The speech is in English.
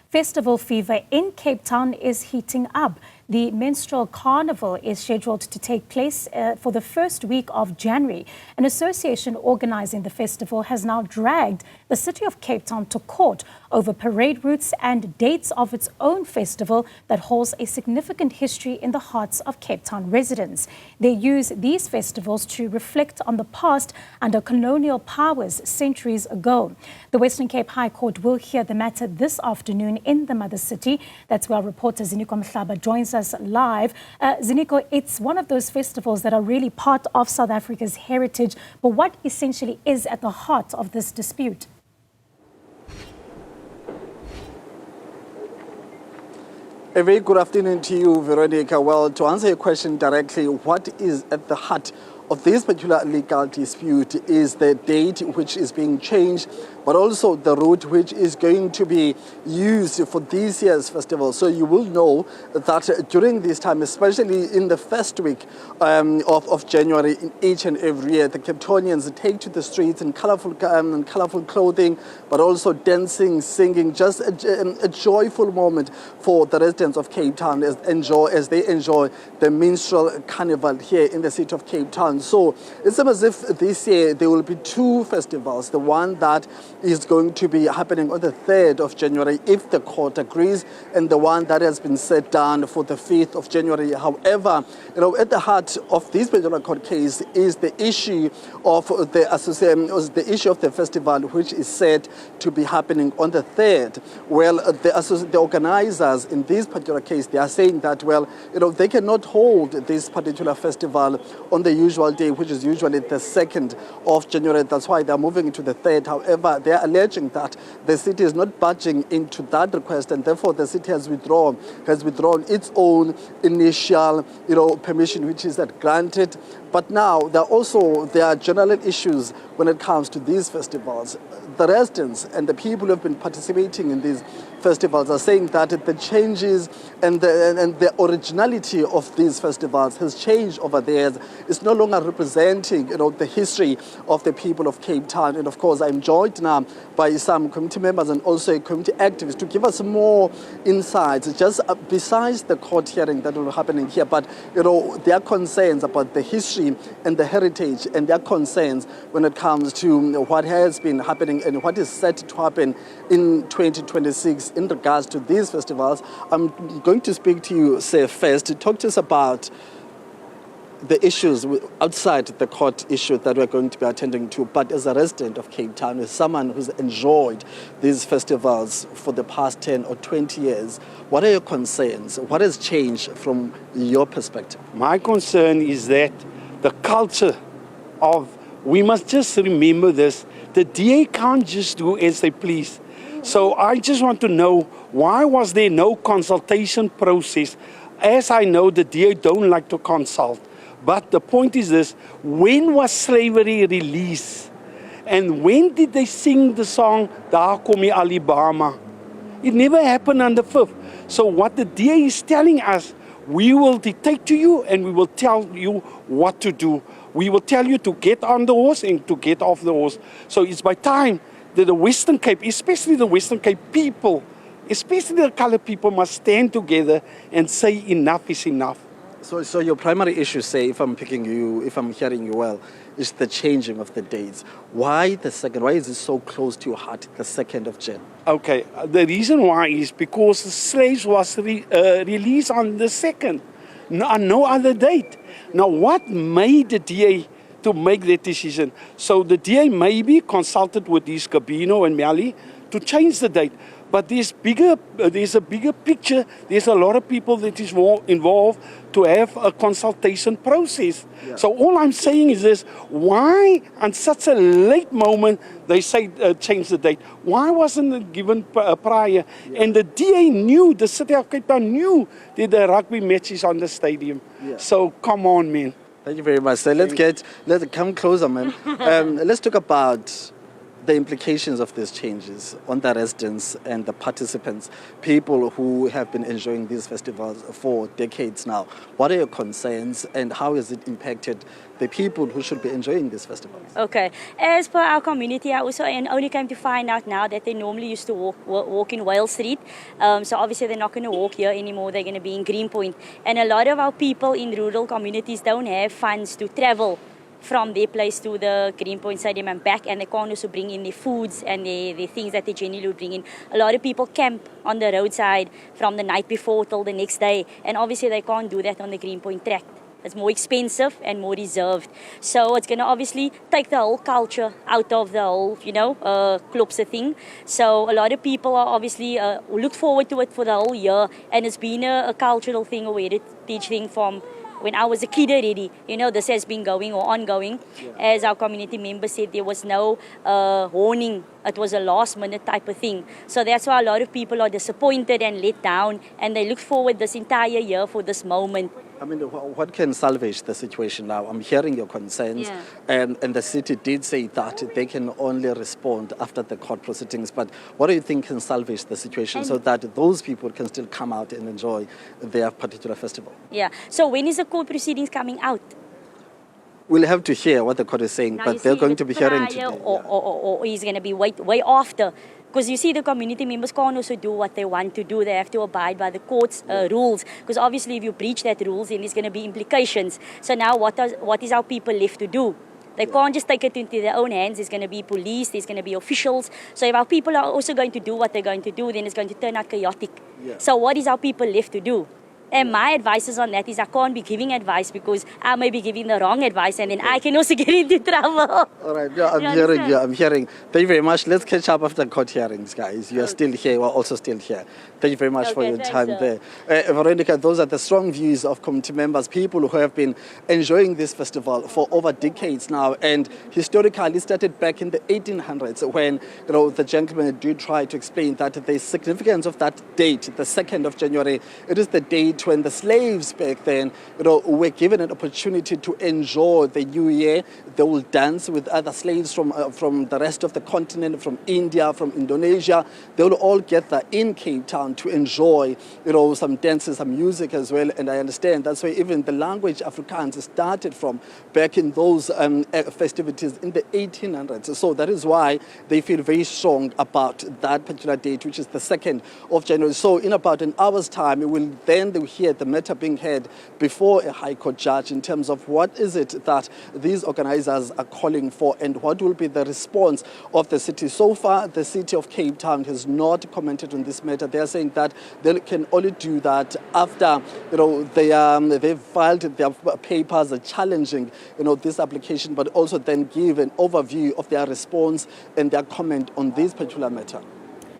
Festival fever in Cape Town is heating up. The Minstrel Carnival is scheduled to take place for the first week of January. An association organizing the festival has now dragged the city of Cape Town to court over parade routes and dates of its own festival that holds a significant history in the hearts of Cape Town residents. They use these festivals to reflect on the past under colonial powers centuries ago. The Western Cape High Court will hear the matter this afternoon in the mother city. That's where our reporter Ziniko Mhlaba joins us live. Ziniko, it's one of those festivals that are really part of South Africa's heritage, but what essentially is at the heart of this dispute? A very good afternoon to you, Veronica. Well, to answer your question directly, what is at the heart of this particular legal dispute is the date which is being changed, but also the route which is going to be used for this year's festival. So you will know that during this time, especially in the first week of January, in each and every year, the Cape Townians take to the streets in colorful clothing, but also dancing, singing, just a joyful moment for the residents of Cape Town as they enjoy the Minstrel Carnival here in the city of Cape Town. So it seems as if this year there will be two festivals. The one that is going to be happening on the 3rd of January if the court agrees, and the one that has been set down for the 5th of January. However, at the heart of this particular court case is the issue of the issue of the festival, which is set to be happening on the 3rd. Well, the organizers in this particular case, they are saying that, well, they cannot hold this particular festival on the usual day, which is usually the 2nd of January. That's why they're moving it to the 3rd. However, they're alleging that the city is not budging into that request, and therefore the city has withdrawn its own initial, permission, which is granted. But now there are general issues when it comes to these festivals. The residents and the people who have been participating in these festivals are saying that the changes and the originality of these festivals has changed over the years. It's no longer representing, the history of the people of Cape Town. And of course, I'm joined now by some community members and also a community activist to give us more insights, just besides the court hearing that will be happening here. But, their concerns about the history and the heritage, and their concerns when it comes to what has been happening and what is set to happen in 2026 in regards to these festivals. I'm going to speak to you, Sir, first to talk to us about the issues outside the court issue that we're going to be attending to. But as a resident of Cape Town, as someone who's enjoyed these festivals for the past 10 or 20 years, what are your concerns? What has changed from your perspective? My concern is that the culture of, we must just remember this, the DA can't just do as they please. So I just want to know, why was there no consultation process? As I know, the DA don't like to consult. But the point is this, when was slavery released? And when did they sing the song, Daar Kom Die Alabama? It never happened on the 5th. So what the DA is telling us, we will dictate to you and we will tell you what to do. We will tell you to get on the horse and to get off the horse. So it's by time that the Western Cape, especially the Western Cape people, especially the colored people, must stand together and say enough is enough. So your primary issue, say, if I'm hearing you well, is the changing of the dates. Why the 2nd? Why is it so close to your heart, the 2nd of Jan? Okay, the reason why is because the slaves was released on the 2nd, on no other date. Now, what made the DA to make that decision? So the DA maybe consulted with these Cabino and Mali to change the date. But there's a bigger picture. There's a lot of people that is more involved to have a consultation process. Yeah. So all I'm saying is this, why on such a late moment they say change the date? Why wasn't it given prior? Yeah. And the DA knew, the city of Cape Town knew that the rugby match is on the stadium. Yeah. So come on, man. Thank you very much. So let's come closer, man. Let's talk about the implications of these changes on the residents and the participants, people who have been enjoying these festivals for decades now. What are your concerns and how has it impacted the people who should be enjoying these festivals? Okay, as per our community, I also only came to find out now that they normally used to walk in Wales Street. So obviously they're not going to walk here anymore. They're going to be in Greenpoint. And a lot of our people in rural communities don't have funds to travel from their place to the Greenpoint Stadium and back, and they can't also bring in their foods and the things that they generally would bring in. A lot of people camp on the roadside from the night before till the next day, and obviously they can't do that on the Greenpoint track. It's more expensive and more reserved. So it's going to obviously take the whole culture out of the whole, Klopse thing. So a lot of people are obviously look forward to it for the whole year. And it's been a cultural thing, a heritage thing from when I was a kid already. This has been going or ongoing. Yeah. As our community member said, there was no warning. It was a last minute type of thing. So that's why a lot of people are disappointed and let down. And they look forward this entire year for this moment. I mean, what can salvage the situation now? I'm hearing your concerns, and the city did say that they can only respond after the court proceedings. But what do you think can salvage the situation so that those people can still come out and enjoy their particular festival? Yeah. So when is the court proceedings coming out? We'll have to hear what the court is saying, but they're going to be hearing today. Or he's going to be way after. Because you see, the community members can't also do what they want to do. They have to abide by the court's rules. Because obviously, if you breach that rules, then there's going to be implications. So now, what is our people left to do? They can't just take it into their own hands. There's going to be police. There's going to be officials. So if our people are also going to do what they're going to do, then it's going to turn out chaotic. Yeah. So what is our people left to do? And my advice on that is I can't be giving advice because I may be giving the wrong advice and then I can also get into trouble. All right, yeah, I'm hearing. Thank you very much. Let's catch up after court hearings, guys. You are still here. We're also still here. Thank you very much for your time there. Veronica, those are the strong views of community members, people who have been enjoying this festival for over decades now. And historically, it started back in the 1800s when the gentleman did try to explain that the significance of that date, the 2nd of January, it is the date when the slaves back then, were given an opportunity to enjoy the new year. They will dance with other slaves from the rest of the continent, from India, from Indonesia. They will all gather in Cape Town to enjoy, some dances, some music as well. And I understand that's where even the language Afrikaans started from back in those festivities in the 1800s. So that is why they feel very strong about that particular date, which is the 2nd of January. So in about an hour's time, they will hear the matter being heard before a High Court judge in terms of what is it that these organizers are calling for and what will be the response of the city. So far, the city of Cape Town has not commented on this matter. They are saying that they can only do that after they've filed their papers challenging this application, but also then give an overview of their response and their comment on this particular matter.